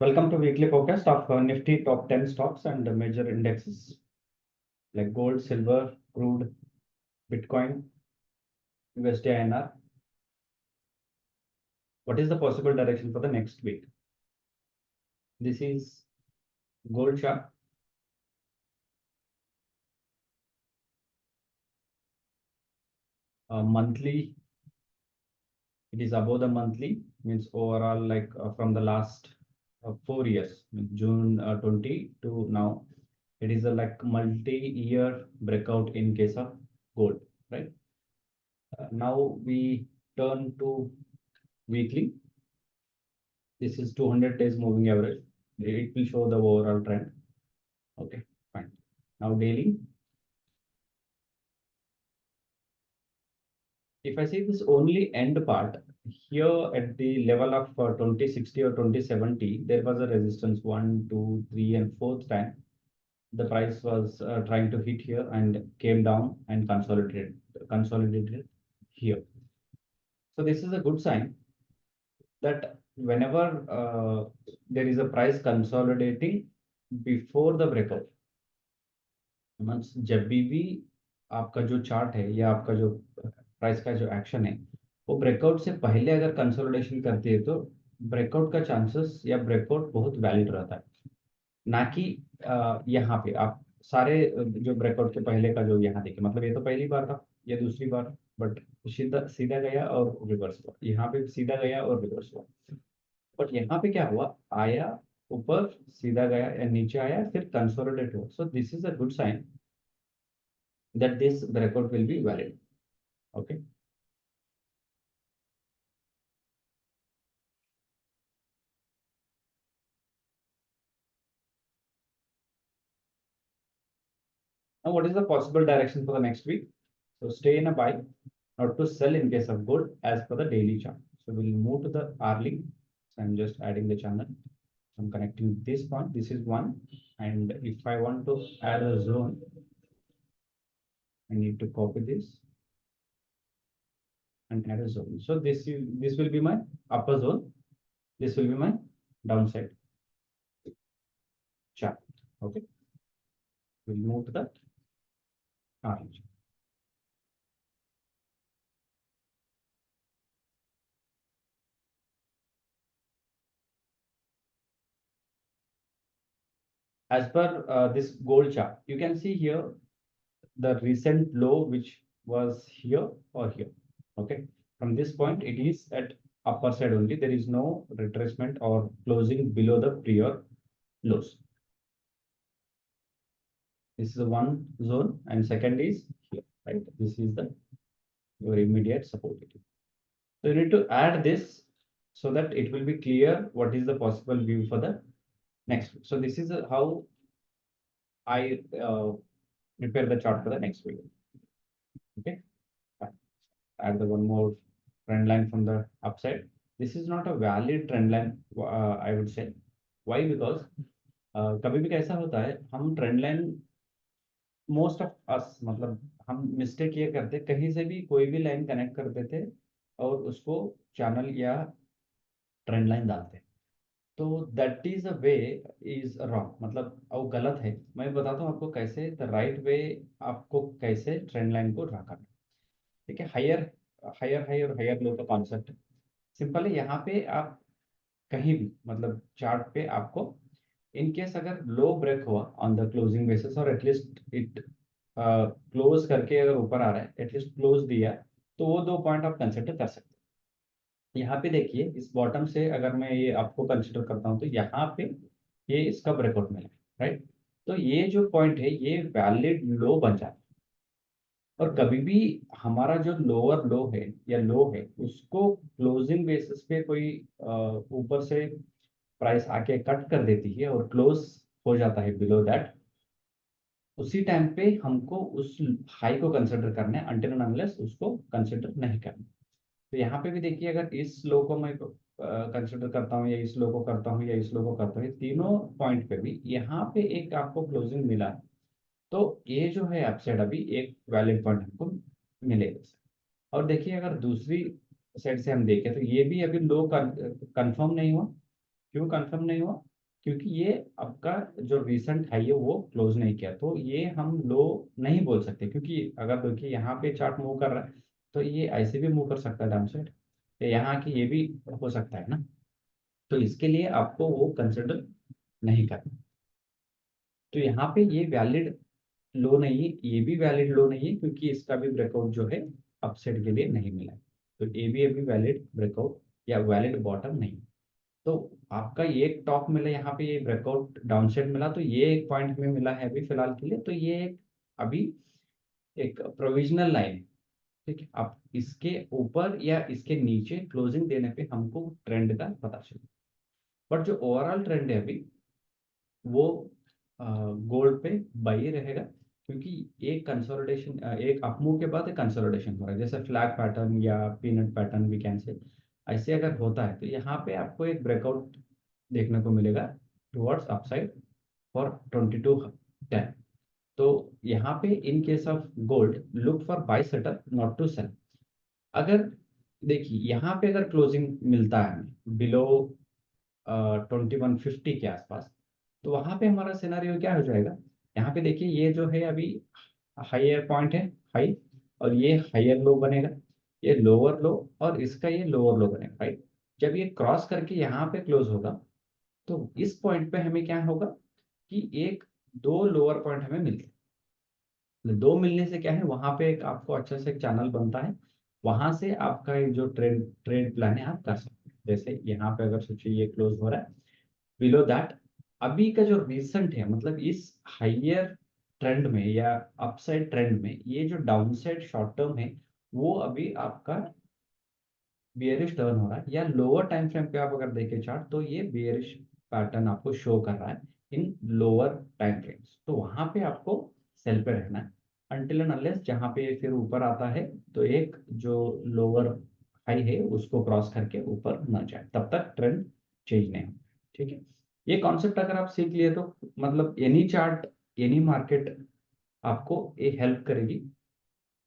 Welcome to weekly forecast of Nifty top 10 stocks and major indexes like gold, silver, crude, Bitcoin, USD INR. What is the possible direction for the next week? This is gold chart. Monthly, it is above the monthly, means overall like from the last 4 years, June 20 to now. It is a like multi-year breakout in case of gold, right? Now we turn to weekly. This is 200 days moving average. It will show the overall trend. Okay, fine. Now daily. If I see this only end part, here at the level of 2060 or 2070, there was a resistance 1, 2, 3, and fourth time. The price was trying to hit here and came down and consolidated here. So this is a good sign that whenever there is a price consolidating before the breakout, means जब भी आपका जो chart है या आपका जो price का जो एक्शन है वो ब्रेकआउट से पहले अगर कंसोलिडेशन करती है तो ब्रेकआउट का चांसेस या ब्रेकआउट बहुत वैलिड रहता है, ना कि यहाँ पे आप सारे जो ब्रेकआउट के पहले का जो यहाँ देखिए, मतलब ये तो पहली बार था, ये दूसरी बार, बट सीधा सीधा गया और रिवर्स हुआ, यहाँ पे सीधा गया और रिवर्स हुआ, बट यहाँ पे क्या हुआ, आया ऊपर सीधा गया या नीचे आया फिर कंसोलिडेट हुआ. So this is a good sign that this breakout will be valid. Okay. Now, what is the possible direction for the next week? So stay in a buy, not to sell in case of gold as per the daily chart. So we'll move to the hourly. So I'm just adding the channel. I'm connecting this point. This is one. And if I want to add a zone, I need to copy this and add a zone. So this will be my upper zone. This will be my downside chart. Okay. We'll move to the hourly. As per this gold chart, you can see here the recent low which was here or here. Okay, from this point it is at upper side only. There is no retracement or closing below the prior lows. This is the one zone, and second is here, right? This is the your immediate support. So you need to add this so that it will be clear what is the possible view for the next week. So this is how I prepare the chart for the next week. Okay, add the one more trend line from the upside. This is not a valid trend line, I would say. Why? Because कभी भी कैसा होता है, हम trend line most of us, मतलब हम mistake ये करते कहीं से भी कोई भी लाइन कनेक्ट कर देते और उसको चैनल या ट्रेंड लाइन डालते, तो that is a way is wrong, मतलब वो गलत है. मैं बताता हूँ आपको कैसे द राइट वे, आपको कैसे ट्रेंड लाइन को ड्रा करना. ठीक है, हायर हायर हाई और हायर लो का कॉन्सेप्ट है. सिंपल है, यहाँ पे आप कहीं भी मतलब चार्ट पे आपको इन केस अगर लो ब्रेक हुआ ऑन द क्लोजिंग बेसिस और एटलीस्ट इट क्लोज करके अगर ऊपर आ रहा है, एटलीस्ट क्लोज दिया, तो वो 2 पॉइंट आप कंसिडर कर सकते हैं. यहाँ पे देखिए इस बॉटम से अगर मैं ये आपको कंसिडर करता हूँ तो यहाँ पे ये इसका ब्रेकआउट मिला, राइट. तो ये जो पॉइंट है ये वैलिड लो बन जाता है, और कभी भी हमारा जो लोअर लो है या लो है उसको क्लोजिंग बेसिस पे कोई ऊपर से प्राइस आके कट कर देती है और क्लोज हो जाता है बिलो दैट, उसी टाइम पे हमको उस हाई को कंसिडर करना है, अनटिल एंड अनलेस उसको कंसिडर नहीं करना. तो यहाँ पे भी देखिए, अगर इस लो को मैं कंसिडर करता हूँ या इस लो को करता हूँ या इस लो को करता हूँ, तीनों पॉइंट पे भी यहाँ पे एक आपको क्लोजिंग मिला है, तो ये जो है अपसाइड अभी एक वैलिड पॉइंट हमको मिलेगा. और देखिए अगर दूसरी साइड से हम देखें तो ये भी अभी लो कंफर्म नहीं हुआ. क्यों कंफर्म नहीं हुआ? क्योंकि ये आपका जो रिसेंट हाई है वो क्लोज नहीं किया, तो ये हम लो नहीं बोल सकते, क्योंकि अगर देखिए यहाँ पे चार्ट मूव कर रहा है तो ये ऐसे भी मूव कर सकता है डाउन साइड, यहाँ की ये भी हो सकता है ना, तो इसके लिए आपको वो कंसिडर नहीं करना। तो यहाँ पे ये वैलिड लो नहीं है, ये भी वैलिड लो नहीं है, क्योंकि इसका भी ब्रेकआउट जो है अपसाइड के लिए नहीं मिला है। तो ये भी अभी वैलिड ब्रेकआउट या वैलिड बॉटम नहीं। तो आपका ये एक टॉप मिला, यहाँ पे ये ब्रेकआउट डाउनसाइड मिला, तो ये एक पॉइंट में मिला है अभी फिलहाल के लिए, तो ये एक अभी एक प्रोविजनल लाइन, ठीक है। अब इसके ऊपर या इसके नीचे क्लोजिंग देने पे हमको ट्रेंड का पता चले, बट जो ओवरऑल ट्रेंड है अभी वो गोल्ड पे बाई रहेगा, क्योंकि एक कंसोलिडेशन, एक अपमूव के बाद एक कंसोलिडेशन हो रहा है, जैसे फ्लैग पैटर्न या पीनट पैटर्न भी कैन से, ऐसे अगर होता है तो यहाँ पे आपको एक ब्रेकआउट देखने को मिलेगा टुवर्ड्स अपसाइड फॉर 2210। तो यहाँ पे in case of gold look for buy setup not to sell. अगर देखिए यहाँ पे अगर क्लोजिंग मिलता है हमें बिलो 2150 के आसपास, तो वहां पे हमारा सिनारियो क्या हो जाएगा, यहाँ पे देखिए ये जो है अभी हायर पॉइंट है, हाई, और ये हायर लो बनेगा, ये लोअर लो, और इसका ये लोअर लो बनेगा, राइट। जब ये क्रॉस करके यहाँ पे क्लोज होगा तो इस पॉइंट पे हमें क्या होगा कि एक दो लोअर पॉइंट हमें मिलते हैं। दो मिलने से क्या है, वहां पे एक आपको अच्छा से एक चैनल बनता है, वहां से आपका ये जो ट्रेड ट्रेड प्लान है आप कर सकते हैं। जैसे यहाँ पे अगर सोचिए ये क्लोज हो रहा है बिलो दैट, अभी का जो रिसेंट है, मतलब इस हाइयर ट्रेंड में या अपसाइड ट्रेंड में ये जो डाउनसाइड शॉर्ट टर्म है वो अभी आपका बियरिश टर्न हो रहा है, या लोअर टाइम फ्रेम पे आप अगर देखें चार्ट तो ये बियरिश पैटर्न आपको शो कर रहा है इन लोअर टाइम फ्रेम्स, तो वहां पे आपको सेल पे रहना है अनटिल एंड अनलेस जहां पे फिर ऊपर आता है तो एक जो लोअर हाई है उसको क्रॉस करके ऊपर न जाए, तब तक ट्रेंड चेंज नहीं हो, ठीक है। ये कॉन्सेप्ट अगर आप सीख लिए तो मतलब एनी चार्ट एनी मार्केट आपको ये हेल्प करेगी।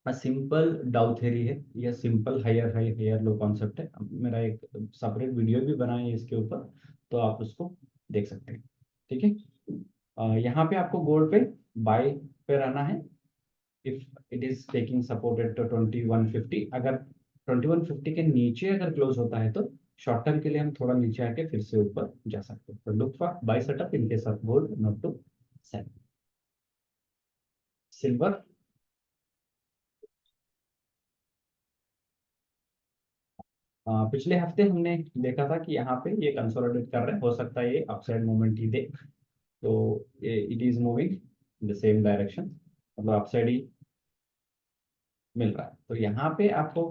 सिंपल डाउ थ्योरी है या simple higher high higher low concept है, मेरा एक सेपरेट वीडियो भी बना है इसके ऊपर, तो आप उसको देख सकते हैं, ठीक है। यहाँ पे आपको गोल्ड पे बाय पे रहना है if it is taking supported to 2150। अगर 2150 के नीचे अगर क्लोज होता है तो शॉर्ट टर्म के लिए हम थोड़ा नीचे आके फिर से ऊपर जा सकते हैं, तो look for buy setup in case of gold not to sell. Silver, पिछले हफ्ते हमने देखा था कि यहाँ पे ये कंसोलिडेट कर रहे हैं, हो सकता है ये अपसाइड मूवमेंट ही दे, तो it is moving in the same direction, मतलब अपसाइड ही मिल रहा है। तो यहाँ पे आपको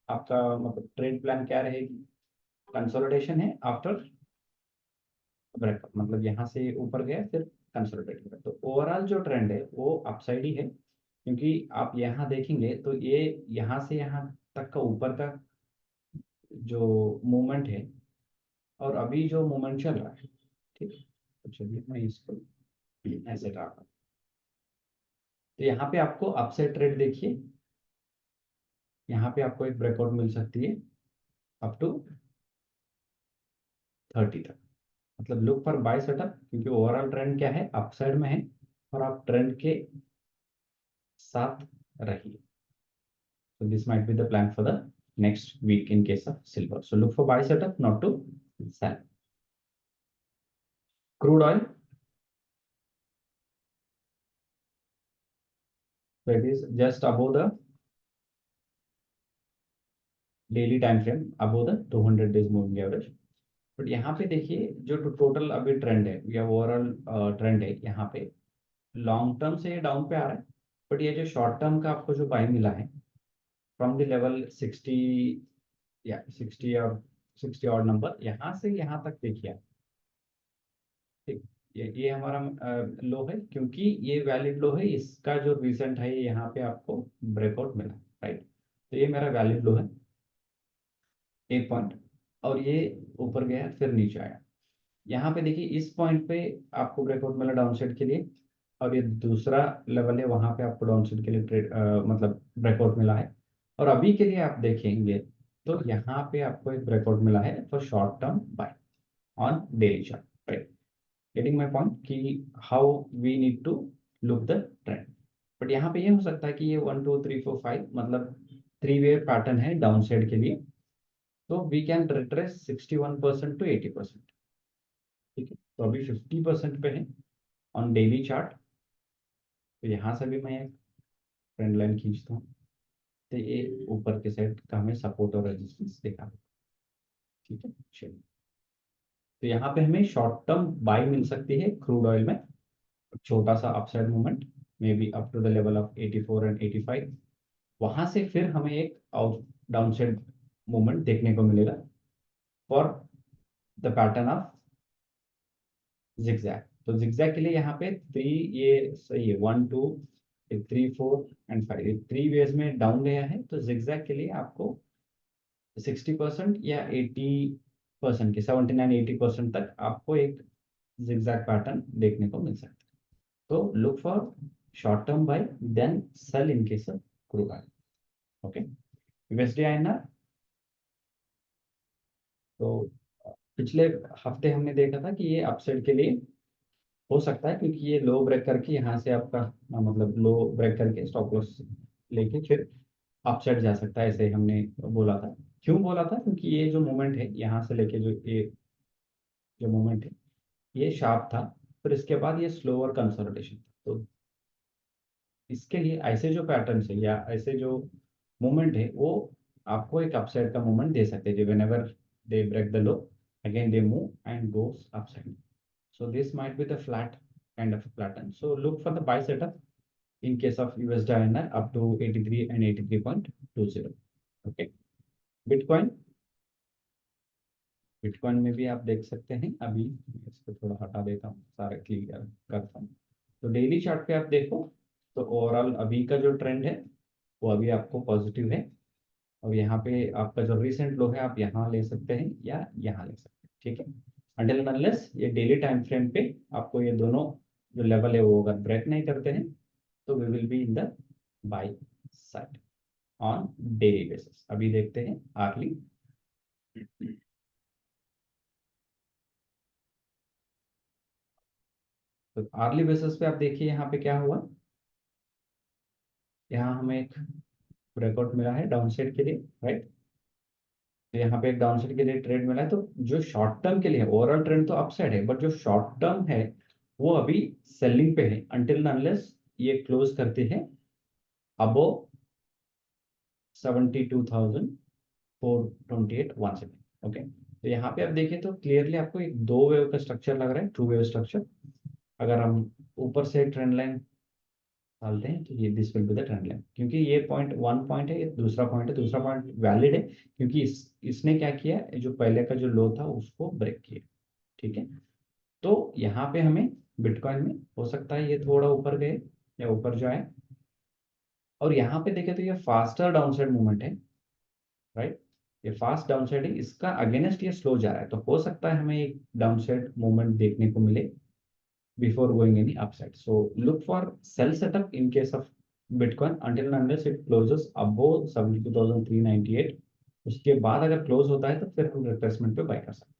आपका मतलब ट्रेड प्लान क्या रहेगी, कंसोलिडेशन है आफ्टर ब्रेकअप, मतलब यहाँ से ऊपर गया फिर कंसोलिडेट हुआ, तो ओवरऑल जो ट्रेंड है वो अपसाइड ही है, क्योंकि आप यहाँ देखेंगे तो ये यहाँ से यहाँ तक का ऊपर का जो मूवमेंट है, और अभी जो मूवमेंट चल रहा है, ठीक है। तो चलिए मैं इसको ऐसे रहा, तो यहाँ पे आपको अपसाइड ट्रेड देखिए, यहाँ पे आपको एक ब्रेकआउट मिल सकती है अप टू 30 तक, मतलब लुक फॉर बाय सेटअप, क्योंकि ओवरऑल ट्रेंड क्या है अपसाइड में है, और आप ट्रेंड के साथ रहिए। So this might be the plan for the next week in case of silver. So look for buy setup, not to sell. Crude oil, so it is just above the daily time frame, above the 200 days moving average. But यहाँ पे देखिए जो total अभी trend है या overall trend है, यहाँ पे लॉन्ग टर्म से ये डाउन पे आ रहा है, बट ये जो शॉर्ट टर्म का आपको जो बाय मिला है फ्रॉम द लेवल 60 या 60 और 60 और नंबर, यहाँ से यहाँ तक देखिए आप, ठीक, ये हमारा लो है, क्योंकि ये वैलिड लो है, इसका जो रिसेंट है यहाँ पे आपको ब्रेकआउट मिला, राइट। तो ये मेरा वैलिड लो है एक पॉइंट, और ये ऊपर गया फिर नीचे आया, यहाँ पे देखिए इस पॉइंट पे आपको ब्रेकआउट मिला डाउनसाइड के लिए, और ये दूसरा लेवल है वहां पे आपको डाउनसाइड के लिए ट्रेड मतलब ब्रेकआउट मिला है, और अभी के लिए आप देखेंगे तो यहाँ पे आपको एक ब्रेकआउट मिला है for short term buy on daily chart, right. Getting my point कि how we need to look the trend. But यहाँ पे ये हो सकता है कि ये 1 2 3 4 5 मतलब 3 वे पैटर्न है डाउन साइड के लिए, तो वी कैन रिट्रेस 61% to 80%। ठीक है, तो अभी 50% पे है ऑन डेली चार्ट। तो यहाँ से भी मैं एक ट्रेंड लाइन खींचता हूँ, तो ये ऊपर के साइड का हमें सपोर्ट और रेजिस्टेंस देखा। ठीक है, चलिए। तो यहाँ पे हमें शॉर्ट टर्म बाई मिल सकती है क्रूड ऑयल में, छोटा सा upside movement, may be up to the level of 84 and 85। वहां से फिर हमें एक आउट डाउन साइड मूवमेंट देखने को मिलेगा for the pattern of zigzag. तो जिगजैग के लिए यहाँ पे थ्री, ये सही है, 1 2 3 4 एंड 5, ये 3 वेज में डाउन गया है। तो जिगजैग के लिए आपको 60% या 80% के 79 80% तक आपको एक जिगजैग पैटर्न देखने को मिल सकता है। तो look for short term buy, then sell in case of crude oil. Okay. USD INR, तो पिछले हफ्ते हमने देखा था कि ये अपसाइड के लिए हो सकता है, क्योंकि ये लो ब्रेक करके यहाँ से आपका मतलब लो ब्रेक करके स्टॉप लॉस लेके फिर अपसाइड जा सकता है, ऐसे हमने बोला था। क्यों बोला था? क्योंकि ये जो मूवमेंट है यहाँ से लेके जो ये जो मूवमेंट है ये शार्प था, फिर इसके बाद ये स्लोअर कंसोलिडेशन। तो इसके लिए ऐसे जो पैटर्न है या ऐसे जो मूवमेंट है वो आपको एक अपसाइड का मूवमेंट दे सकते हैं। Whenever they break the low, again they move and goes upside. So this might be the flat kind of a pattern. So look for the buy setup in case of USD INR up to 83 and 83.20. Okay. Bitcoin, bitcoin में भी आप देख सकते हैं। अभी इसको थोड़ा हटा देता हूँ, सारा क्लियर करता हूँ। तो डेली चार्ट पे आप देखो तो ओवरऑल अभी का जो ट्रेंड है वो अभी आपको पॉजिटिव है। और यहाँ पे आपका जो रिसेंट लो है आप यहाँ ले सकते हैं या यहाँ ले सकते हैं। ठीक है, अंटिल अनलेस ये डेली टाइम फ्रेम पे आपको ये दोनों जो लेवल है वो अगर ब्रेक नहीं करते हैं तो we will be in the buy side on daily basis. अभी देखते हैं आर्ली। तो आर्ली बेसिस पे आप देखिए यहाँ पे क्या हुआ। यहाँ हमें एक ब्रेकआउट मिला है डाउन साइड के लिए, राइट। तो यहाँ पे एक डाउन साइड के लिए ट्रेड मिला है। तो जो शॉर्ट टर्म के लिए ओवरऑल ट्रेंड तो अपसाइड है, बट जो शॉर्ट टर्म है वो अभी सेलिंग पे है अंटिल अनलेस ये क्लोज करते हैं अबो 72,428.17। ओके, तो यहाँ पे आप देखें तो क्लियरली आपको एक दो वेव का स्ट्रक्चर लग रहा है, टू वेव स्ट्रक्चर। अगर हम ऊपर से ट्रेंड लाइन डालते हैं तो ये this will be the trend line, क्योंकि ये पॉइंट वन पॉइंट है, ये दूसरा पॉइंट है। दूसरा पॉइंट वैलिड है क्योंकि इसने क्या किया, जो पहले का जो लो था उसको ब्रेक किया। ठीक है, तो यहाँ पे हमें बिटकॉइन में हो सकता है ये थोड़ा ऊपर गए या ऊपर जाए। और यहाँ पे देखें तो ये फास्टर डाउनसाइड मूवमेंट है, राइट। ये फास्ट डाउनसाइड है, इसका अगेंस्ट ये स्लो जा रहा है। तो हो सकता है हमें एक डाउनसाइड मूवमेंट देखने को मिले before going any upside. So look for sell setup in case of Bitcoin until and unless it closes above 72,398। उसके बाद अगर क्लोज होता है तो फिर हम रिट्रेसमेंट पे बाय कर सकते हैं।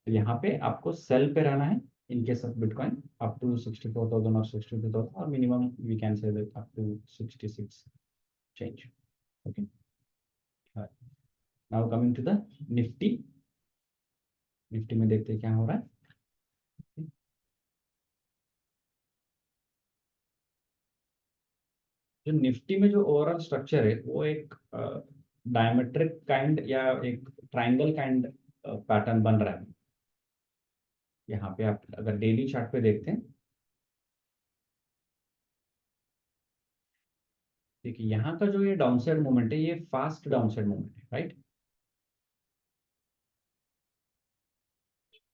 तो यहाँ पे आपको सेल पे रहना है in case of bitcoin up to 64,000 और 62,000, और minimum we can say that up to 66 change. Okay, now coming to the Nifty. Nifty में देखते हैं क्या हो रहा है। जो निफ्टी में जो ओवरऑल स्ट्रक्चर है वो एक डायमेट्रिक काइंड या एक ट्रायंगल काइंड पैटर्न बन रहा है। यहाँ पे आप अगर डेली चार्ट पे देखते हैं, देखिए यहाँ का जो ये डाउनसाइड मूवमेंट है ये फास्ट डाउनसाइड मूवमेंट है, राइट।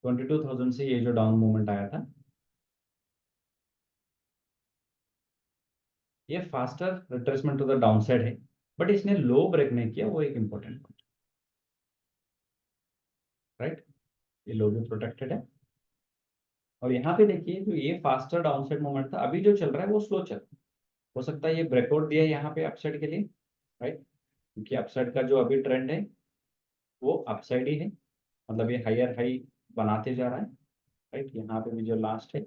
22,000 से ये जो डाउन मूवमेंट आया था ये faster retracement to the downside है, बट इसने लो ब्रेक नहीं किया, वो एक इंपॉर्टेंट पॉइंट, राइट। ये लो भी प्रोटेक्टेड है। और यहाँ पे देखिए जो ये फास्टर डाउनसाइड मूवमेंट था अभी जो चल रहा है वो स्लो चल, हो सकता है ये ब्रेकआउट दिया यहाँ पे अपसाइड के लिए, राइट। क्योंकि अपसाइड का जो अभी ट्रेंड है वो अपसाइड ही है, मतलब ये हायर हाई बनाते जा रहा है, राइट। यहाँ पे भी जो लास्ट है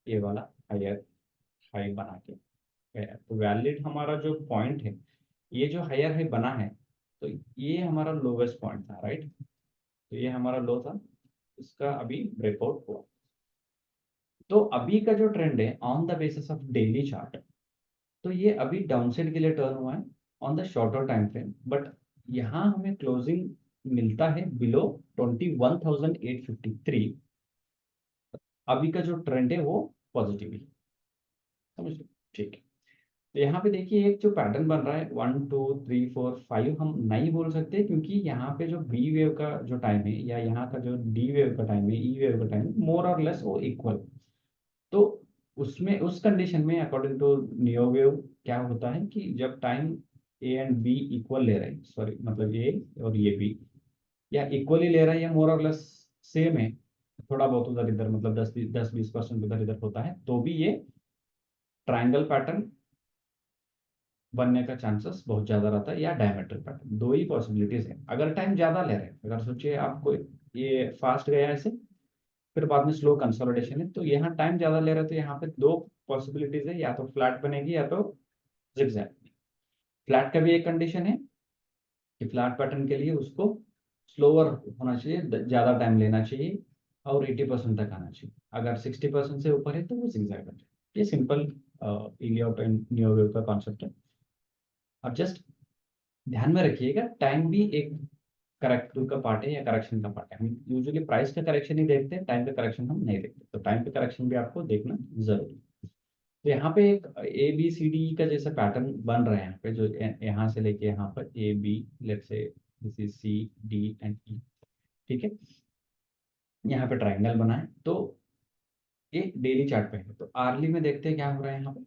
ये वाला हायर हाई बना के गया। तो वैलिड हमारा जो पॉइंट है, ये जो हायर हाई बना है, तो ये हमारा लोवेस्ट पॉइंट था, राइट। तो ये हमारा लो था, इसका अभी ब्रेकआउट हुआ। तो अभी का जो ट्रेंड है on the basis of daily chart, तो ये अभी डाउनसाइड के लिए टर्न हुआ है on the shorter time frame, but यहाँ हमें क्लोजिंग मिलता है बिलो 21,853। अभी का जो ट्रेंड है वो पॉजिटिव है, समझ लो, ठीक है। तो यहाँ पे देखिए एक जो पैटर्न बन रहा है 1 2 3 4 5 हम नहीं बोल सकते, क्योंकि यहाँ पे जो बी वेव का जो टाइम है या यहाँ का जो डी वेव का टाइम है, ई वेव का टाइम है, मोर और लेस वो इक्वल। तो उसमें उस कंडीशन में अकॉर्डिंग टू नियो वेव क्या होता है कि जब time A and B equal ले रहे हैं, सॉरी मतलब ए और ये बी या इक्वली ले रहा है या मोर और लेस सेम है, थोड़ा बहुत उधर इधर मतलब 10-20% उधर इधर होता है, तो भी ये ट्रायंगल पैटर्न बनने का चांसेस बहुत ज्यादा रहता है, या डायमेट्रिक पैटर्न। दो ही पॉसिबिलिटीज है अगर टाइम ज्यादा ले रहे हैं। अगर सोचिए आपको ये फास्ट गया ऐसे, फिर बाद में स्लो कंसोलिडेशन है, तो यहाँ टाइम ज्यादा ले रहे हैं, तो यहाँ पे दो पॉसिबिलिटीज है, या तो फ्लैट बनेगी या तो जिगजैग। फ्लैट का भी एक कंडीशन है कि फ्लैट पैटर्न के लिए उसको स्लोअर होना चाहिए, ज्यादा टाइम लेना चाहिए और 80% तक आना चाहिए। अगर 60% से ऊपर है तो वो जिगजैग है। ये सिंपल इलियट एंड नियो का कॉन्सेप्ट है। अब जस्ट ध्यान में रखिएगा, टाइम भी एक करेक्टिव का पार्ट है या करेक्शन का पार्ट है। हम यूजुअली प्राइस का करेक्शन ही देखते हैं, टाइम का करेक्शन हम नहीं देखते, तो टाइम का करेक्शन भी आपको देखना जरूरी है। तो यहाँ पे एक ए बी सी डी का जैसा पैटर्न बन रहा है यहाँ पे, जो यहाँ से लेके यहाँ पर A B, let's say this is C D and E, ठीक है। यहाँ पे ट्राइंगल बना है, तो ये डेली चार्ट पे है। तो आर्ली में देखते हैं क्या हो रहा है यहाँ पे।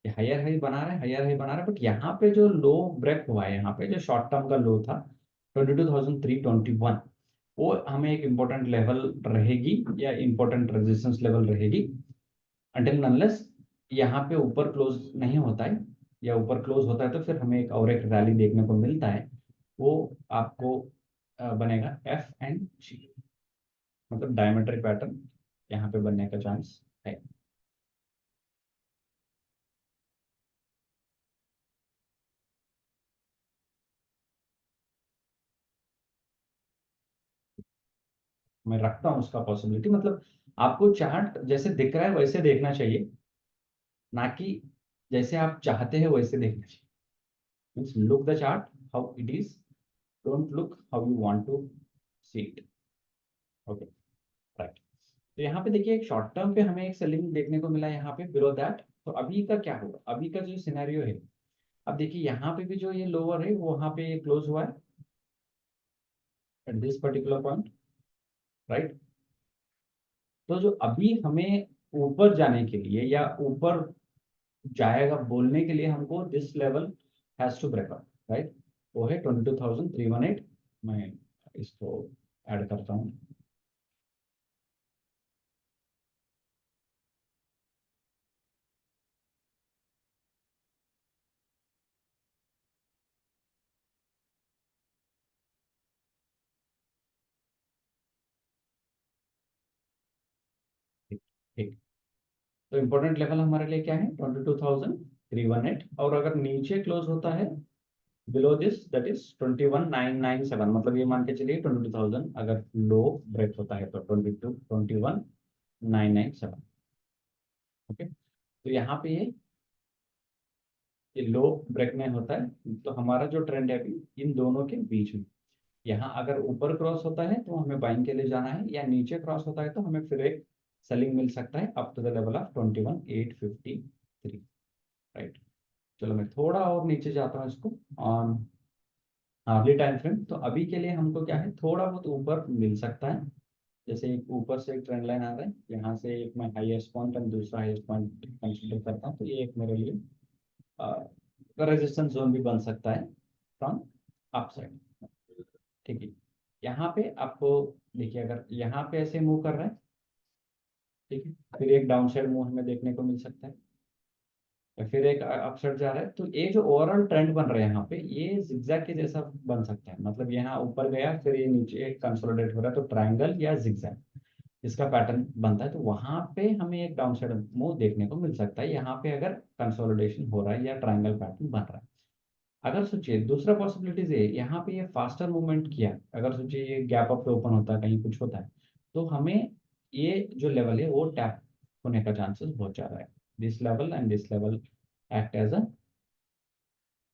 हायर हाई बना रहा है, हायर हाई बना रहा है, बट यहाँ पे जो लो ब्रेक हुआ है, यहाँ पे जो शॉर्ट टर्म का लो था 22,321, वो हमें एक इम्पोर्टेंट लेवल रहेगी या इम्पोर्टेंट रेजिस्टेंस लेवल रहेगी, अंटिल अनलेस यहाँ पे ऊपर क्लोज नहीं होता है, या ऊपर क्लोज होता है तो फिर हमें एक और एक रैली देखने को मिलता है। वो आपको बनेगा एफ एंड जी, मतलब डायमेट्रिक पैटर्न यहाँ पे बनने का चांस है। मैं रखता हूँ उसका पॉसिबिलिटी, मतलब आपको चार्ट जैसे दिख रहा है वैसे देखना चाहिए, ना कि जैसे आप चाहते हैं वैसे देखना चाहिए। Means look the chart how it is, don't look how you want to see it. Okay, right. तो यहाँ पे देखिए एक शॉर्ट टर्म पे हमें एक सेलिंग देखने को मिला यहाँ पे बिलो दैट। तो अभी का क्या होगा, अभी का जो सिनेरियो है, अब देखिए यहाँ पे भी जो ये लोअर है वो वहां पे क्लोज हुआ है at this particular point, right. तो जो अभी हमें ऊपर जाने के लिए या ऊपर जाएगा बोलने के लिए हमको this level has to break up, right. वो है 22,318। मैं इसको ऐड करता हूँ। ठीक, ठीक। तो इम्पोर्टेंट लेवल हमारे लिए क्या है, 22,318, और अगर नीचे क्लोज होता है बिलो दिस दैट इज 21,997, मतलब ये मान के चलिए 22,000 अगर लो ब्रेक होता है तो 21,997। ओके, तो यहाँ पे ये लो ब्रेक में होता है, तो हमारा जो ट्रेंड है अभी इन दोनों के बीच में, यहाँ अगर ऊपर क्रॉस होता है तो हमें बाइंग के लिए जाना है, या नीचे क्रॉस होता है तो हमें फिर एक सेलिंग मिल सकता है up to the level of 21,853, right. चलो मैं थोड़ा और नीचे जाता हूँ इसको ऑन हार्ली टाइम फ्रेम। तो अभी के लिए हमको क्या है, थोड़ा बहुत ऊपर मिल सकता है। जैसे एक ऊपर से एक ट्रेंड लाइन आ रहा है, यहाँ से एक मैं हाईएस्ट पॉइंट और दूसरा हाईएस्ट पॉइंट कंसीडर करता हूँ, तो ये एक मेरे लिए रेजिस्टेंस जोन भी बन सकता है फ्रॉम अपसाइड, ठीक है। यहाँ पे आपको देखिए अगर यहाँ पे ऐसे मूव कर रहा है, ठीक है, फिर एक डाउन साइड मूव हमें देखने को मिल सकता है। या फिर एक अपसाइड जा रहा है, तो ये जो ओवरऑल ट्रेंड बन रहा है यहाँ पे, ये जिगजैग के जैसा बन सकता है। मतलब यहाँ ऊपर गया फिर ये नीचे कंसोलिडेट हो रहा है, तो ट्रायंगल या जिगजैग इसका पैटर्न बनता है। तो वहां पे हमें एक डाउन साइड मूव देखने को मिल सकता है, यहाँ पे अगर कंसोलिडेशन हो रहा है या ट्रायंगल पैटर्न बन रहा है। अगर सोचिए दूसरा पॉसिबिलिटीज है, यहाँ पे ये फास्टर मूवमेंट किया, अगर सोचिए ये गैप अप पे ओपन होता है, कहीं कुछ होता है, तो हमें ये जो लेवल है वो टैप होने का चांसेस बहुत ज्यादा है। This level and this level act as a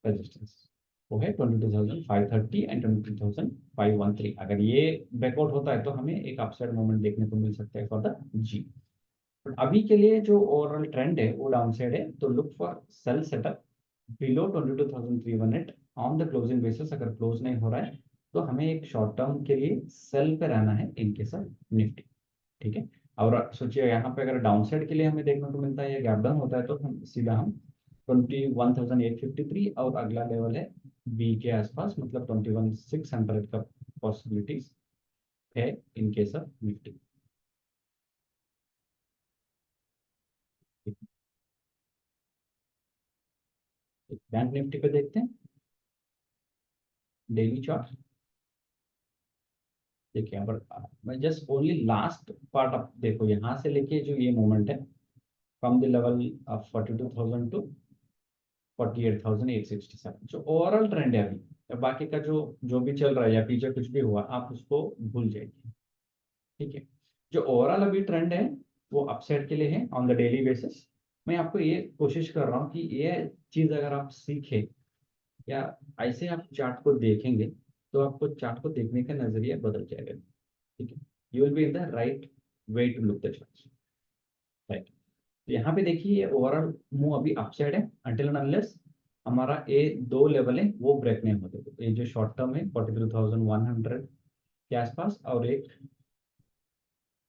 resistance, वो है 22,530 एंड 22,513। अगर ये ब्रेकआउट होता है तो हमें एक अपसाइड मूवमेंट देखने को मिल सकता है फॉर द जी। बट अभी के लिए जो ओवरऑल ट्रेंड है वो डाउन साइड है, तो look for sell setup below 22,318 on the closing basis. अगर क्लोज नहीं हो रहा है तो हमें एक शॉर्ट टर्म के लिए सेल पे रहना है इन केस ऑफ निफ्टी। ठीक है। और सोचिए यहाँ पे अगर डाउन साइड के लिए हमें देखने को मिलता है या गैप डाउन होता है, तो हम 21,853 और अगला लेवल है बी के आसपास, मतलब 21,600 का पॉसिबिलिटीज है in case of Nifty. Bank Nifty पे देखते हैं डेली चार्ट। देखिए यहाँ पर मैं जस्ट ओनली लास्ट पार्ट आप देखो, यहाँ से लेके जो ये मोमेंट है from the level of 42,000 to 48,867, जो ओवरऑल ट्रेंड है अभी। बाकी का जो जो भी चल रहा है या पीछे कुछ भी हुआ आप उसको भूल जाइए। ठीक है। जो ओवरऑल अभी ट्रेंड है वो अपसाइड के लिए है ऑन द डेली बेसिस। मैं आपको ये कोशिश कर रहा हूँ कि ये चीज अगर आप सीखे या ऐसे आप चार्ट को देखेंगे, तो आपको चार्ट को देखने का नजरिया बदल जाएगा। ठीक है। You will be in the right way to look the chart. Right. तो यहाँ पे देखिए ये ओवरऑल मूव अभी अपसाइड है अंटिल अनलेस हमारा ये दो लेवल है वो ब्रेक नहीं होते। तो ये जो शॉर्ट टर्म है 43,100 के आसपास, और एक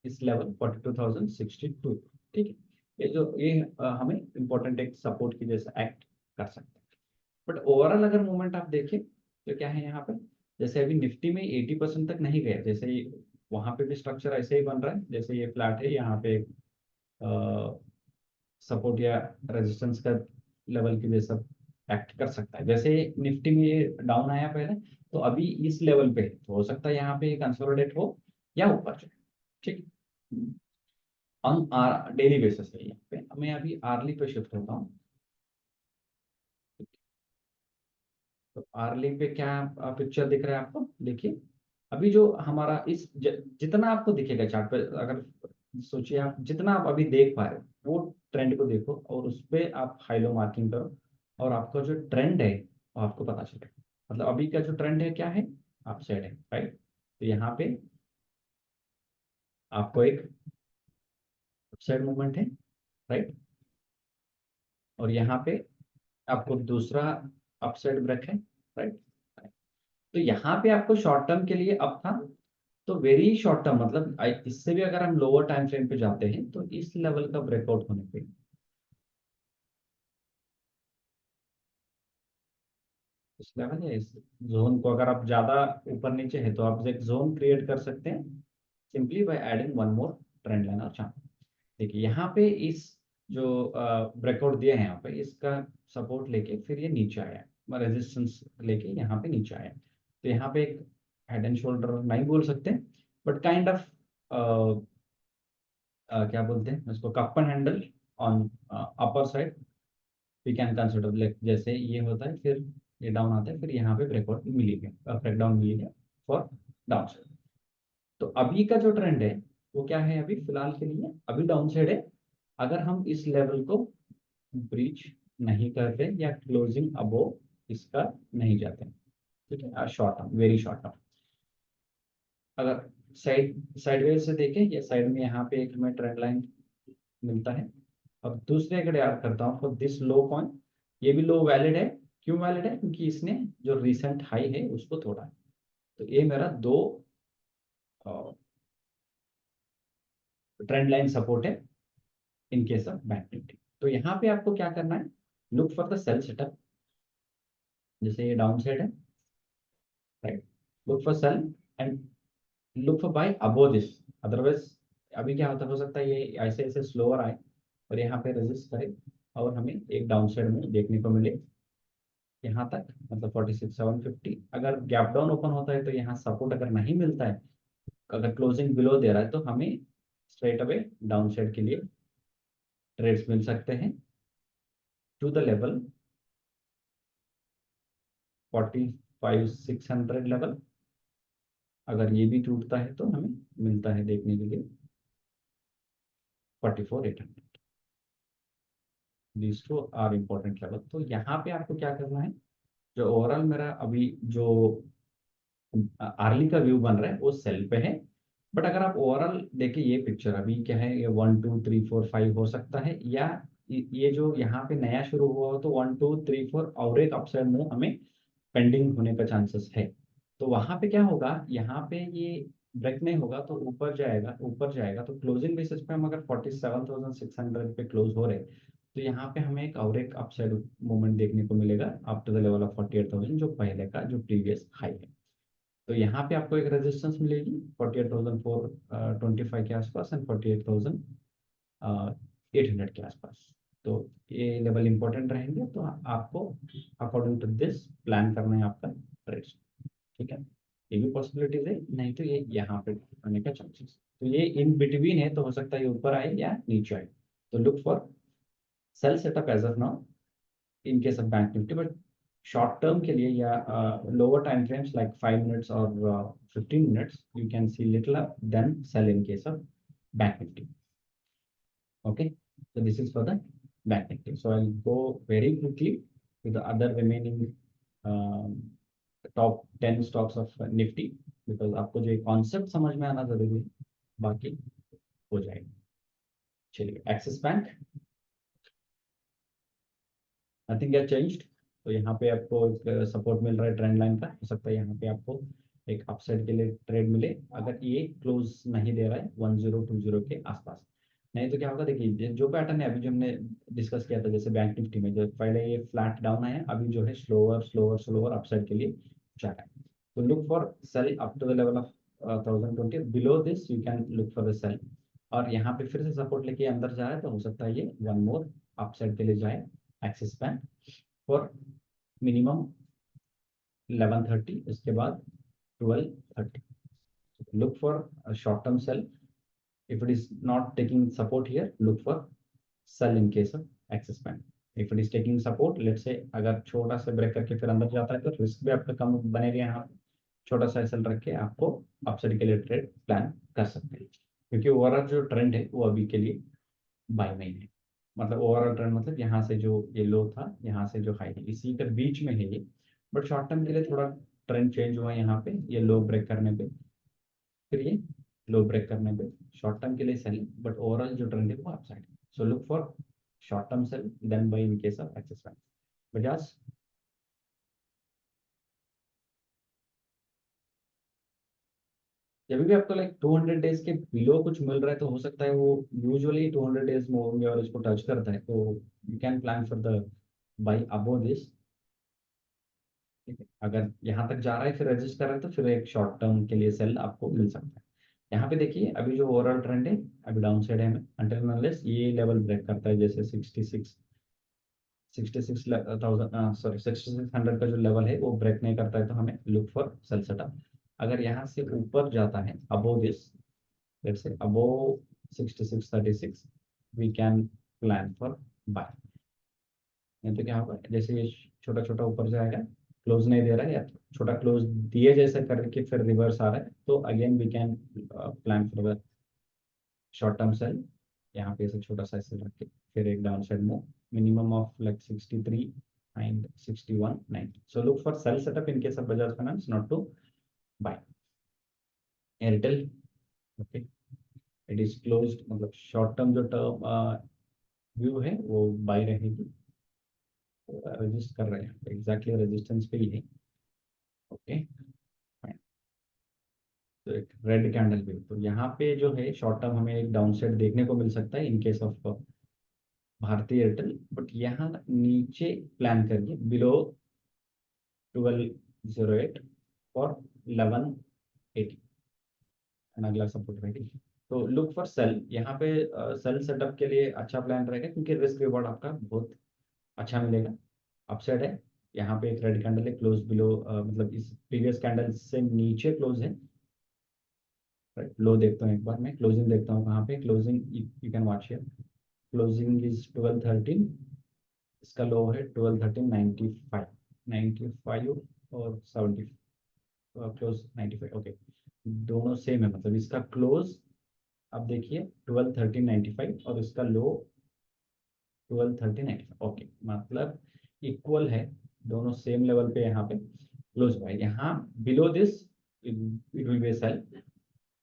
इस लेवल 42,062। ठीक है। ये जो ये हमें इंपॉर्टेंट एक सपोर्ट की जैसा एक्ट कर सकते हैं। बट ओवरऑल अगर मूवमेंट आप देखें तो क्या है यहाँ पे, जैसे अभी निफ्टी में 80% तक नहीं गया, जैसे ही वहां पे भी स्ट्रक्चर ऐसे ही बन रहा है, जैसे ये फ्लैट है यहाँ पे सपोर्ट या रेजिस्टेंस का लेवल की जैसा एक्ट कर सकता है। जैसे निफ्टी में ये डाउन आया पहले, तो अभी इस लेवल पे तो हो सकता है यहाँ पे कंसोलिडेट हो या ऊपर जाए। ठीक है। ऑन आर डेली बेसिस है यहाँ पे, मैं अभी आर्ली पे शिफ्ट होता हूँ। तो आर्ली पे क्या पिक्चर दिख रहा है आपको, देखिए अभी जो हमारा जितना आपको दिखेगा चार्ट पे, अगर सोचिए आप जितना आप अभी देख पा रहे हो वो ट्रेंड को देखो और उस पे आप हाई लो मार्किंग करो, और आपका जो ट्रेंड है वो आपको पता चलेगा। मतलब अभी का जो ट्रेंड है क्या है, अपसाइड है। राइट। तो यहाँ पे आपको एक अपसाइड मूवमेंट है। राइट। और यहाँ पे आपको दूसरा अपसाइड ब्रेक है। राइट। तो यहाँ पे आपको शॉर्ट टर्म के लिए अप था, तो वेरी शॉर्ट टर्म मतलब इससे भी अगर हम लोअर टाइम फ्रेम पे जाते हैं तो इस लेवल का ब्रेकआउट होने पे इस लेवल या इस जोन को अगर आप ज्यादा ऊपर नीचे है तो आप एक जोन क्रिएट कर सकते हैं simply by adding one more trend line और चार्ट। देखिए यहाँ पे इस जो ब्रेकआउट दिया है यहाँ पे इसका सपोर्ट लेके फिर ये नीचे आया, रेजिस्टेंस लेके यहाँ पे नीचे आया। तो यहाँ पे एक हेड एंड शोल्डर नहीं बोल सकते, बट काइंड ऑफ क्या बोलते हैं उसको, cup and handle on upper side we can consider. Like जैसे ये होता है फिर ये डाउन आता है, फिर यहाँ पे ब्रेकआउट मिली गया, ब्रेकडाउन मिली गया फॉर डाउन साइड। तो अभी का जो ट्रेंड है वो क्या है, अभी फिलहाल के लिए अभी डाउन साइड है। अगर हम इस लेवल को ब्रीच नहीं करते या क्लोजिंग अबो इसका नहीं जाते। ठीक है। Short term, very short term. अगर साइडवेज से देखें या साइड में यहाँ पे एक हमें ट्रेंड लाइन मिलता है। अब दूसरे अगर याद करता हूँ फॉर दिस लो पॉइंट, ये भी लो वैलिड है। क्यों वैलिड है, क्योंकि इसने जो रिसेंट हाई है उसको तोड़ा है। तो ये मेरा दो ट्रेंड लाइन सपोर्ट है in case of bank Nifty. तो यहाँ पे आपको क्या करना है, look for the sell setup. जैसे ये डाउन साइड है, right, look for sell and look for buy above this. Otherwise अभी क्या होता हो सकता है ये ऐसे ऐसे स्लोअर आए और यहाँ पे रेजिस्ट करे, और हमें एक डाउन साइड में देखने को मिले यहाँ तक, मतलब 46,750। अगर गैप डाउन ओपन होता है तो यहाँ सपोर्ट अगर नहीं मिलता है, अगर क्लोजिंग बिलो दे रहा है, तो हमें स्ट्रेट अवे डाउन साइड के लिए ट्रेड्स मिल सकते हैं टू द लेवल 45,600 लेवल। अगर ये भी टूटता है तो हमें मिलता है देखने के लिए 44,800। These two are important level. तो यहाँ पे आपको क्या करना है, जो ओवरऑल मेरा अभी जो आर्ली का व्यू बन रहा है वो सेल पे है। बट अगर आप ओवरऑल देखिए ये पिक्चर अभी क्या है, ये 1 2 3 4 5 हो सकता है, या ये जो यहाँ पे नया शुरू हुआ हो तो 1 2 3 4 और एक अपसाइड मूव हमें पेंडिंग होने का चांसेस है। तो वहां पे क्या होगा, यहाँ पे ये ब्रेक नहीं होगा तो ऊपर जाएगा, ऊपर जाएगा तो क्लोजिंग बेसिस पे हम अगर 47,600 पे क्लोज हो रहे, तो यहाँ पे हमें एक और एक अपसाइड मूवमेंट देखने को मिलेगा up to the level of 48,000, जो पहले का जो प्रीवियस हाई है। तो यहाँ पे आपको एक रेजिस्टेंस मिलेगी 48,425 के आसपास एंड 48,800 के आसपास। तो ये लेवल इंपॉर्टेंट रहेंगे, तो आपको अकॉर्डिंग टू दिस प्लान करना है आपका ट्रेड्स। ठीक है, ये भी पॉसिबिलिटीज है, नहीं तो ये यहाँ पे आने का चांसेस। तो ये इन बिटवीन है, तो हो सकता है ये ऊपर आए या नीचे आए। तो look for sell setup as of now in case of bank Nifty. But short term के लिए या lower time frames like 5 minutes और 15 minutes, you can see little up then sell in case of bank nifty. Okay, so this is for the bank nifty. So I'll go very quickly to the other remaining um, top 10 stocks of nifty, because आपको जो concept समझ में आना जरूरी है, बाकी हो जाएगा। चलिए, axis bank, nothing has changed. तो यहाँ पे आपको एक सपोर्ट मिल रहा है ट्रेंड लाइन का, हो सकता है यहाँ पे आपको एक अपसाइड के लिए ट्रेड मिले अगर ये क्लोज नहीं दे रहा है 1020 के आसपास। नहीं तो क्या होगा, देखिए जो पैटर्न है अभी जो हमने डिस्कस किया था, जैसे बैंक निफ्टी में जो पहले ये फ्लैट डाउन आया, अभी जो है स्लोअर स्लोअर स्लोअर अपसाइड के लिए जा रहा है। तो look for sell up to the level of 1020, below this you can look for the sell. और यहाँ पे फिर से सपोर्ट लेके अंदर जा रहा है, तो हो सकता है ये वन मोर अपसाइड के लिए जाए एक्सिस बैंक फॉर मिनिमम 11:30, इसके बाद 12:30। Look for short term sell, if it is not taking support here, look for sell in case of Axis Bank. If it is taking support, let's say अगर छोटा सा break करके फिर अंदर जाता है, तो रिस्क भी आपका कम बनेगा। यहाँ छोटा सा सेल रख के आपको अपसाइड के लिए ट्रेड प्लान कर सकते हैं, क्योंकि ओवरऑल जो ट्रेंड है वो अभी के लिए बाय में ही है। मतलब ओवरऑल ट्रेंड मतलब यहाँ से जो ये लो था, यहाँ से जो हाई है, इसी के बीच में है ये। बट शॉर्ट टर्म के लिए थोड़ा ट्रेंड चेंज हुआ यहाँ पे, ये लो ब्रेक करने पे, फिर ये लो ब्रेक करने पे शॉर्ट टर्म के लिए सेलिंग, बट ओवरऑल जो ट्रेंड है वो upside. So look for short term sell then buy in case of Axis Bank. Bajaj, जब भी आपको लाइक 200 डेज के बिलो कुछ मिल रहा है, तो हो सकता है वो यूजुअली 200 डेज में होंगे और इसको टच करता है, तो you can plan for the by above this. ठीक है, अगर यहाँ तक जा रहा है फिर रजिस्ट कर रहा है, तो फिर एक शॉर्ट टर्म के लिए सेल आपको मिल सकता है। यहाँ पे देखिए अभी जो ओवरऑल ट्रेंड है अभी डाउन साइड है हमें, अंटिल अनलेस ये लेवल ब्रेक करता है, जैसे 66,000 सॉरी 6600 का जो लेवल है वो ब्रेक नहीं करता है, तो हमें लुक फॉर सेल सेटअप। अगर यहाँ से ऊपर जाता है above this, let's say above 6636, we can plan for buy. नहीं तो क्या होगा, जैसे ये छोटा छोटा ऊपर जाएगा, क्लोज नहीं दे रहा है या छोटा क्लोज दिए जैसे करके फिर रिवर्स आ रहा है, तो again we can plan for the short term sell. यहाँ पे ऐसे छोटा सा सेल रख के फिर एक down side move minimum of like 63 and 6190। So look for sell setup in case of Bajaj Finance, not to buy. Airtel, okay, it is closed, मतलब शॉर्ट टर्म जो टर्म व्यू है वो बाय रहेगी। रजिस्ट कर रहे हैं एग्जैक्टली रेजिस्टेंस पे ही है। ओके, तो एक रेड कैंडल भी, तो यहाँ पे जो है शॉर्ट टर्म हमें एक डाउन साइड देखने को मिल सकता है इन केस ऑफ भारतीय एयरटेल। बट यहाँ नीचे प्लान करिए बिलो 1208 और 1180, अगला सपोर्ट रहेगी तो लुक फॉर सेल, यहाँ पे सेल सेटअप के लिए अच्छा प्लान रहेगा, क्योंकि रिस्क रिवॉर्ड आपका बहुत अच्छा मिलेगा। अपसाइड है, यहाँ पे एक रेड कैंडल है क्लोज बिलो, मतलब इस प्रीवियस कैंडल से नीचे क्लोज है। लो देखता हूँ एक बार, मैं क्लोजिंग देखता हूँ कहाँ पे closing, you can watch here. Closing is 1213, इसका लो है 1213 95, 95 और 70, क्लोज 95। ओके, दोनों सेम है, मतलब इसका क्लोज अब देखिए 1213.95 और इसका लो 1213.95। ओके, मतलब इक्वल है, दोनों सेम लेवल पे यहाँ पे क्लोज हुआ है। यहाँ below this it will be sell,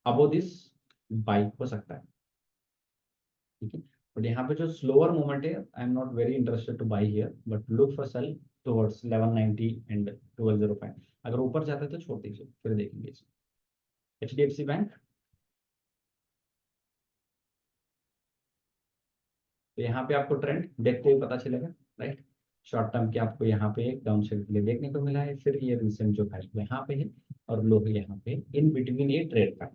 above this buy हो सकता है, ठीक है। बट यहाँ पे जो स्लोअर मूवमेंट है, I am not very interested two by here, but look for cell towards 1190 and 1205। अगर ऊपर जाता है तो छोड़ दीजिए, फिर देखेंगे इसको। HDFC बैंक, तो यहाँ पे आपको ट्रेंड देखते हुए पता चलेगा, राइट। शॉर्ट टर्म के आपको यहाँ पे एक डाउन साइड के लिए देखने को मिला है, फिर ये रिसेंट जो हाई यहाँ पे है और लो यहाँ पे, इन बिटवीन ये ट्रेड का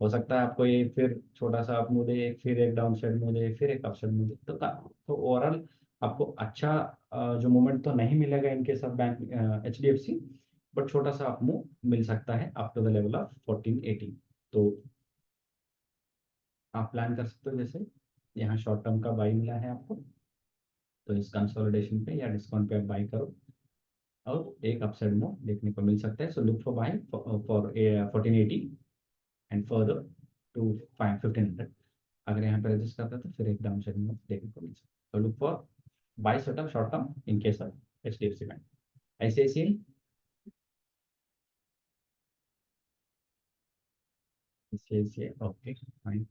हो सकता है आपको ये फिर छोटा सा अप मूव दे, फिर एक डाउन साइड मूव दे, फिर एक अप साइड मूव दे, तो ओवरऑल आपको अच्छा जो मूवमेंट तो नहीं मिलेगा इनके सब बैंक HDFC, बट छोटा सा अप मूव मिल सकता है up to the level of 1480। तो आप प्लान कर सकते हो, जैसे यहाँ शॉर्ट टर्म का बाई मिला है आपको, तो इस कंसोलिडेशन पे या डिस्काउंट पे आप बाई करो, और एक अपसाइड मूव देखने को मिल सकता है। So look for buy for 1480 and further to 1500। अगर यहाँ पे रजिस्ट करता है तो फिर एक डाउन साइड मूव देखने को मिल सकता है। तो look for by setup short term in case of HDFC bank. ICICI, okay fine.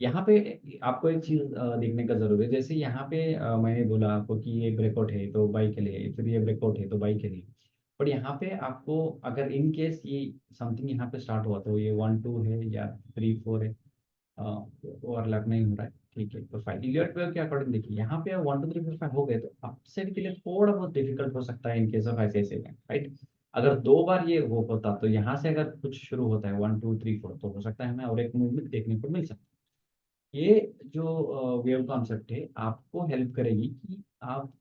यहाँ पे आपको एक चीज देखने का जरूर है, जैसे यहाँ पे मैंने बोला आपको कि ये ब्रेकआउट है तो बाई के लिए, फिर ये ब्रेकआउट है तो बाई के लिए। पर यहाँ पे आपको अगर इन केस ये समथिंग यहाँ पे स्टार्ट हुआ, तो ये 1 2 है या 3 4 है, ओवरलैप नहीं हो रहा है, ठीक है। तो फाइव इलियट वेव के अकॉर्डिंग देखिए, यहाँ पे 1 2 3 4 5 हो गए, तो अपसाइड के लिए थोड़ा बहुत डिफिकल्ट हो सकता है in case of ICICI bank, right. अगर दो बार ये वो होता, तो यहाँ से अगर कुछ शुरू होता है 1 2 3 4, तो हो सकता है हमें और एक मूवमेंट देखने को मिल सकता है। ये जो वेव कॉन्सेप्ट है आपको हेल्प करेगी कि आप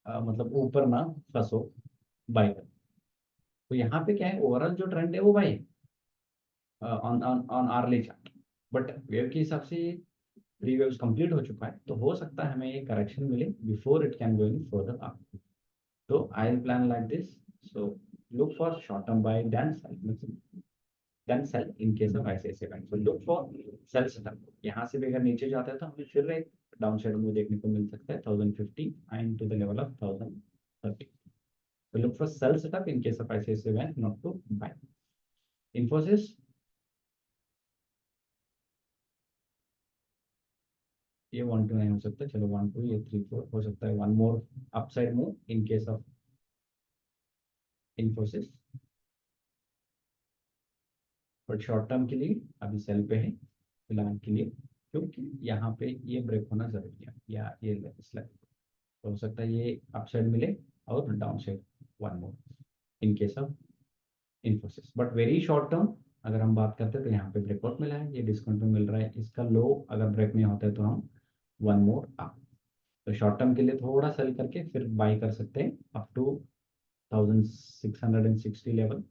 मतलब ऊपर ना फंसो बाय कर। तो यहाँ पे क्या है, ओवरऑल जो ट्रेंड है वो buy on on on early chart, but wave के हिसाब से थ्री वेव्स कंप्लीट हो चुका है, तो हो सकता है हमें ये करेक्शन मिले before it can go any further up. तो I will plan like this. So look for short term buy then sell in case of ICICI bank. So look for sell setup. यहाँ से भी अगर नीचे जाता है तो हमें फिर एक डाउन साइड में देखने को मिल सकता है 1050 and to the level of 1030। So look for sell setup in case of ICICI Bank, not to buy. Infosys, ये 1 2 9 हो सकता है, चलो 1 2, ये 3 4 हो सकता है, one more upside move in case of Infosys, but short term के लिए अभी सेल पे है फिलहाल के लिए, क्योंकि यहाँ पे ये ब्रेक होना जरूरी है, या ये इस लेवल, तो हो सकता है ये अपसाइड मिले और down side one more in case of Infosys, but very short term अगर हम बात करते हैं तो यहाँ पे ब्रेकआउट मिला है, ये डिस्काउंट में मिल रहा है, इसका लो अगर ब्रेक नहीं होता है तो हम वन मोर अप। तो शॉर्ट टर्म के लिए थोड़ा सेल करके फिर बाई कर सकते हैं अप टू 1660 लेवल,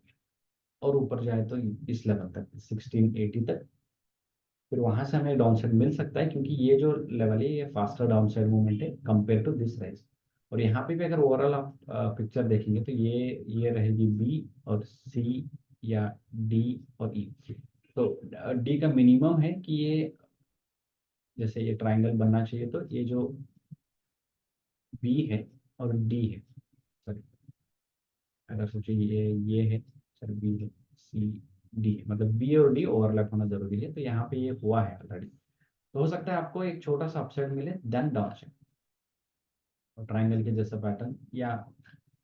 और ऊपर जाए तो इस लेवल तक 1680 तक, फिर वहां से हमें डाउन साइड मिल सकता है, क्योंकि ये जो लेवल है ये फास्टर डाउन साइड मूवमेंट है कंपेयर टू दिस राइज। और यहाँ पे भी अगर ओवरऑल आप पिक्चर देखेंगे तो ये रहेगी बी और सी या डी और ई। तो डी का मिनिमम है कि ये जैसे ये ट्राइंगल बनना चाहिए, तो ये जो बी है और डी है, सॉरी अगर सोचिए ये है, सर बी है, सी डी है, मतलब बी और डी ओवरलैप होना जरूरी है, तो यहाँ पे ये हुआ है ऑलरेडी। तो हो सकता है आपको एक छोटा सा अपसाइड मिले देन डाउन साइड, और ट्राइंगल के जैसा पैटर्न या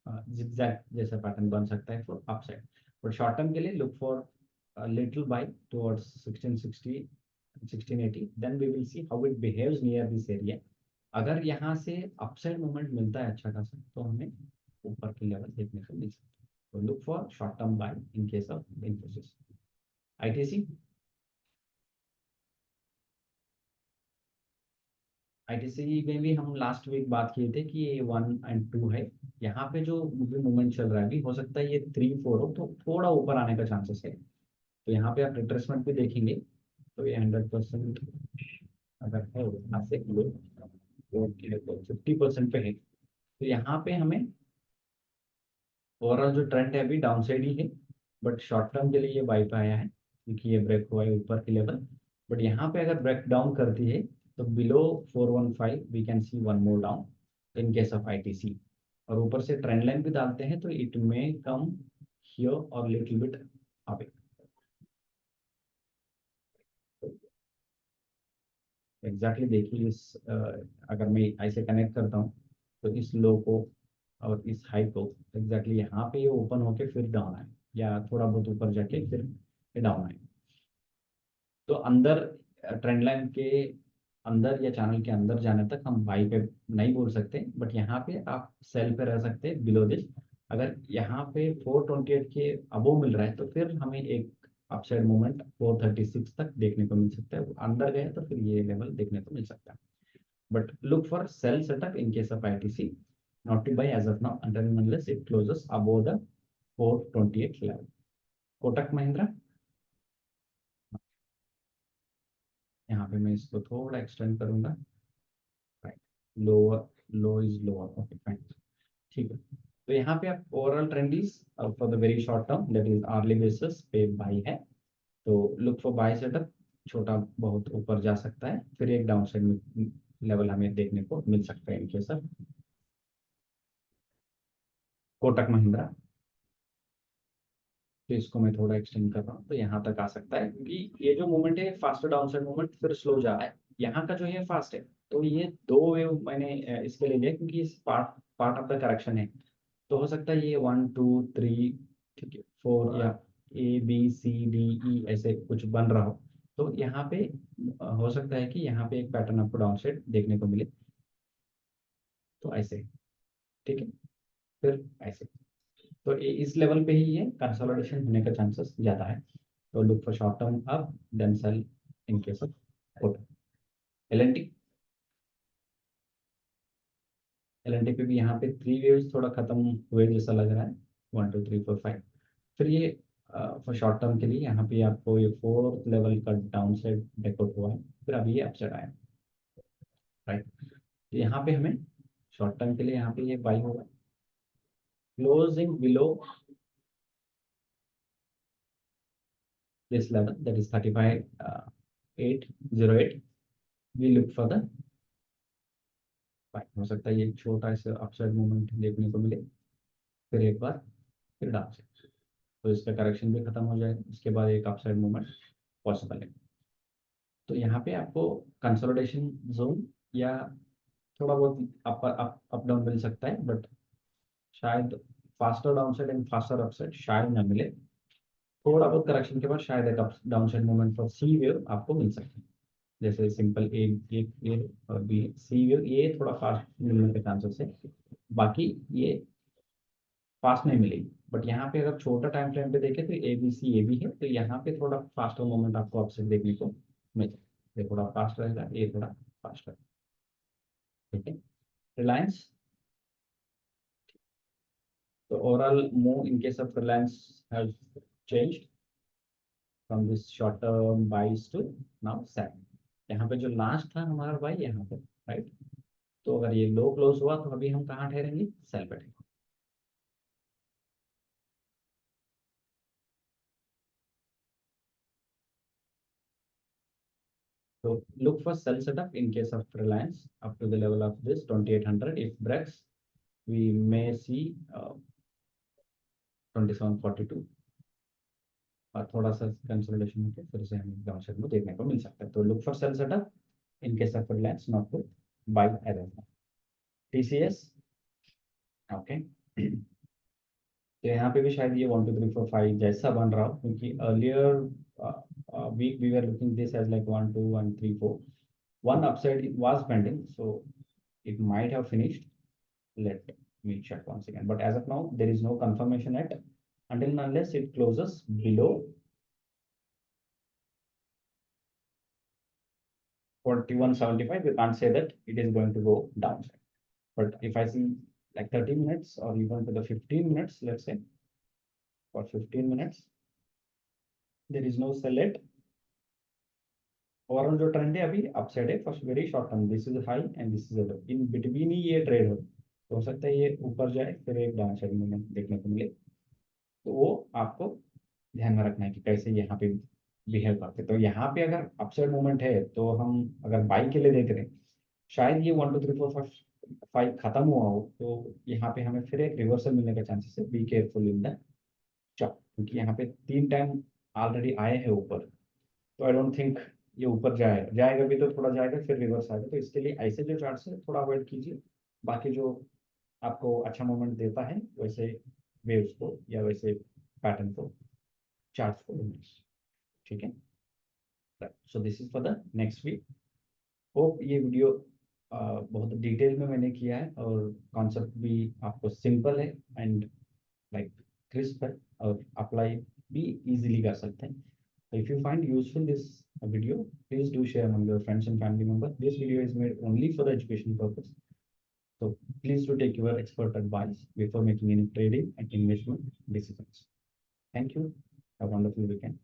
जिगजैग जैसा पैटर्न बन सकता है for upside. But short term के लिए look for little buy towards 1660 1680, then we will see how it behaves near this area. अगर यहाँ से अपसाइड मूवमेंट मिलता है अच्छा खासा, तो हमें ऊपर की लेवल देखने को मिल सकता है। तो look for short term bye in case of Infosys। ITC, ITC में भी हम लास्ट वीक बात किए थे कि ये 1 और 2 है। यहाँ पे जो भी मूवमेंट चल रहा है अभी, हो सकता है ये 3 4 हो, तो थोड़ा ऊपर आने का चांसेस है। तो यहाँ पे आप रिट्रेसमेंट भी देखेंगे, तो ये 100% अगर है यहाँ से लो, तो 50% पे है। तो यहाँ पे हमें ओवरऑल जो ट्रेंड है अभी डाउन साइड ही है, बट शॉर्ट टर्म के लिए ये बाई पे आया है क्योंकि ये ब्रेक हुआ है ऊपर की लेवल। बट यहाँ पे अगर ब्रेक डाउन करती है तो below 415 we can see one more down in case of ITC. और ऊपर से ट्रेंड लाइन भी डालते हैं तो इट मे कम हियर और लिटिल बिट अवे। एग्जैक्टली देखिए इस अगर मैं ऐसे कनेक्ट करता हूँ तो इस लो को और इस हाई को एग्जैक्टली यहाँ पे ये ओपन होके फिर डाउन आए, या थोड़ा बहुत ऊपर जाके फिर डाउन आए। तो अंदर ट्रेंड लाइन के अंदर या चैनल के अंदर जाने तक हम बाई पे नहीं बोल सकते, बट यहाँ पे आप सेल पे रह सकते हैं बिलो दिस। अगर यहाँ पे 428 के अबोव मिल रहा है तो फिर हमें एक अपसाइड मूवमेंट 436 तक देखने को मिल सकता है। अंदर गए तो फिर ये लेवल देखने को मिल सकता है। But look for sell setup in case of ITC, not to buy as of now until and unless it closes above the 428 level. Kotak Mahindra, यहाँ पे मैं इसको थोड़ा एक्सटेंड करूंगा। Right, lower, low is lower, okay fine, ठीक है। तो यहाँ पे आप overall trend is for the very short term that is early basis पे बाई है। तो लुक फॉर बाई सेटअप, छोटा बहुत ऊपर जा सकता है, फिर एक डाउन साइड में लेवल हमें देखने को मिल सकता है इनके सर। कोटक महिंद्रा, तो इसको मैं थोड़ा एक्सटेंड कर रहा हूँ, तो यहाँ तक आ सकता है क्योंकि ये जो मूवमेंट है फास्ट डाउन साइड मूवमेंट फिर स्लो जा रहा है। यहाँ का जो है फास्ट है। तो ये दो वेव मैंने इसके लिए लिया क्योंकि इस part part of the correction है। तो हो सकता है ये 1 2 3, ठीक है, 4 या ABCDE ऐसे कुछ बन रहा हो। तो यहाँ पे हो सकता है कि यहाँ पे एक पैटर्न आपको डाउन साइड देखने को मिले, तो ऐसे, ठीक है, फिर ऐसे। तो इस लेवल पे ही ये कंसोलिडेशन होने का चांसेस ज्यादा है। तो look for short term up, then sell in case of put. LNT, LNT पे भी यहाँ पे 3 वेव्स थोड़ा खत्म हुए जैसा लग रहा है, 1 2 3 4 5। फिर ये फॉर शॉर्ट टर्म के लिए यहाँ पे आपको ये 4th लेवल का डाउन साइड ब्रेकआउट हुआ है, फिर अभी ये अपसाइड आया, राइट। तो यहाँ पे हमें शॉर्ट टर्म के लिए यहाँ पे ये बाई होगा, closing below this level that is 35,808, we look for the buy। हो सकता है ये छोटा सा अपसाइड मूवमेंट देखने को मिले, फिर एक बार फिर डाउन साइड, तो इसका करेक्शन भी खत्म हो जाए, उसके बाद एक अपसाइड मूवमेंट पॉसिबल है। तो यहाँ पे आपको कंसोलिडेशन जोन या थोड़ा बहुत अप डाउन मिल सकता है, बट शायद faster down side and faster upside शायद ना मिले। थोड़ा बहुत करेक्शन के बाद शायद एक down side movement for C wave आपको मिल सकता है, जैसे सिंपल ए और बी सी वेव, ये थोड़ा फास्ट मिलने के चांसेस है, बाकी ये फास्ट नहीं मिलेगी। बट यहाँ पे अगर छोटा टाइम फ्रेम पे देखें तो ए बी है, तो यहाँ पे थोड़ा फास्टर मूवमेंट आपको अपसेट देखने को मिलेगा, ये थोड़ा फास्ट रहेगा, ये थोड़ा फास्ट रहेगा, ठीक है। रिलायंस, तो overall move in case of Reliance has changed from this short term buys to now sell. यहाँ पे जो लास्ट था हमारा बाई यहाँ पे, राइट। तो अगर ये लो क्लोज हुआ तो अभी हम कहाँ ठहरेंगे, सेल पे ठहरेंगे। So look for sell setup in case of Reliance up to the level of this 2800. If breaks, we may see 2742 और थोड़ा सा कंसोलिडेशन होकर फिर से हमें डाउनसाइड में देखने को मिल सकता है। तो look for sell setup in case of Reliance, not to buy as of now. TCS, okay, तो यहाँ पे भी शायद ये 1 2 3 4 5 जैसा बन रहा हो, क्योंकि earlier week we were looking this as like 1 2 1 3 4, one upside was pending, so it might have finished. Let me check once again, but as of now there is no confirmation yet until and unless it closes below 41.75, we can't say that it is going to go downside. But if I see like 30 minutes or even to the 15 minutes, let's say for 15 minutes, there is no sell it. Overall जो trend है अभी upside है for very short term, this is high and this is low, in between ही ये trade हो सकता है ये ऊपर जाए फिर एक डाउन साइड मूवमेंट देखने को मिले, तो वो आपको ध्यान में रखना है कि कैसे यहाँ पे बिहेव करते। तो यहाँ पे अगर अपसाइड मूवमेंट है तो हम अगर बाई के लिए देख रहे हैं, शायद ये 1 2 3 4 5 खत्म हुआ हो, तो यहाँ पे हमें फिर एक रिवर्सल मिलने का चांसेस है। Be careful in the chart, क्योंकि यहाँ पे 3 टाइम ऑलरेडी आए हैं ऊपर, तो आई डोंट थिंक ये ऊपर जाएगा भी तो थोड़ा जाएगा फिर रिवर्स आएगा। तो इसके लिए ऐसे जो चार्ट्स है थोड़ा अवॉइड कीजिए। बाकी जो आपको अच्छा मोमेंट देता है वैसे वेव्स को या वैसे पैटर्न को, चार्ट्स को, ठीक है। So this is for the next week. Hope ये वीडियो बहुत डिटेल में मैंने किया है और कॉन्सेप्ट भी आपको सिंपल है एंड लाइक क्रिस्प है और अप्लाई भी इजीली कर सकते हैं। So if you find useful this video, please do share among your friends and family members. This video is made only for the education purpose. So please do take your expert advice before making any trading and investment decisions. Thank you. Have a wonderful weekend.